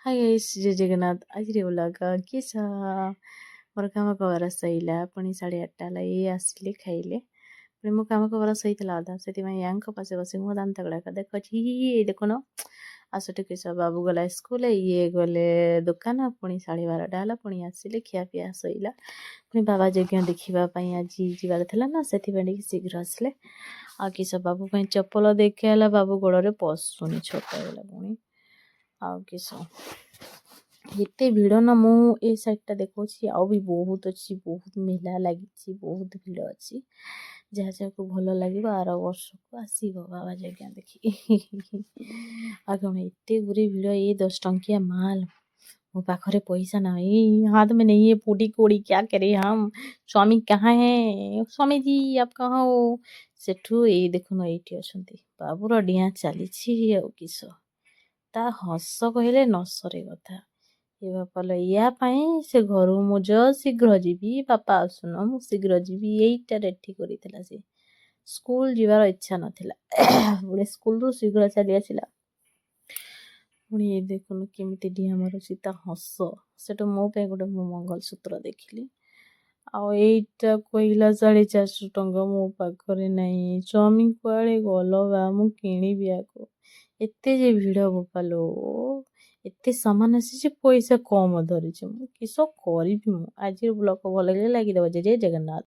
Hi guys जय जगन्नाथ आज vlog किसा मोर काम कबार सैला पुणी 8:30 ये आसिले खाइले पुणी मो काम कबार सहीला अधा से पासे बस मो दांत गुड़ाक देखी ये देखुन आस टिके बाबू गला स्कूल ये गले दुकान पुणी 12:30 पुणी आसिले खियापिया सैला पुणी बाबा यज्ञ देखापी आज जीवार था ना से शीघ्र आसिले आ किस बाबू चप्पल देखे बाबू गोड़े पशुनी छोट पुणी आउ किस एते भिड़ ना मु ए साइड देखी आउ भी बहुत अच्छी बहुत मेला लगी बहुत भिड़ अच्छी जहाँ जहाँ को भल लगे आर वर्ष को आसब बाबा जगह देखी आ कौन एते गुरे भिड़ ये 10 टंकिया माल मो पाखरे पैसा ना हाथ में नहीं है पूटी कोड़ी क्या करे हम स्वामी कहाँ है स्वामी जी आप कहाँ हो सेठू ये देखुन ये अच्छा बाबूर डिया चली किस ता हस कहले नसरे कथा ये बापा या से घर मुझ शीघ्र जीवी बापा आसुन मु शीघ्र जीवी यहीटा रेडी कर से स्कूल जीवार इच्छा नाला पुणी स्कूल रू शीघ्र चली आसला पुणी ये देखुन केमी डिया मारूसी ता हस सेटा मो गोटे मो मंगलसूत्र देखिली आईटा कहला 450 टंका मो पाखरे नाई स्वामी कुआड़े गल बा मु किणवी आको एते जे भिड़ बोपालो एते सामान आसी पैसा कम धरी किस करी आज ब्लॉग भल लगे लाइक जय जगन्नाथ।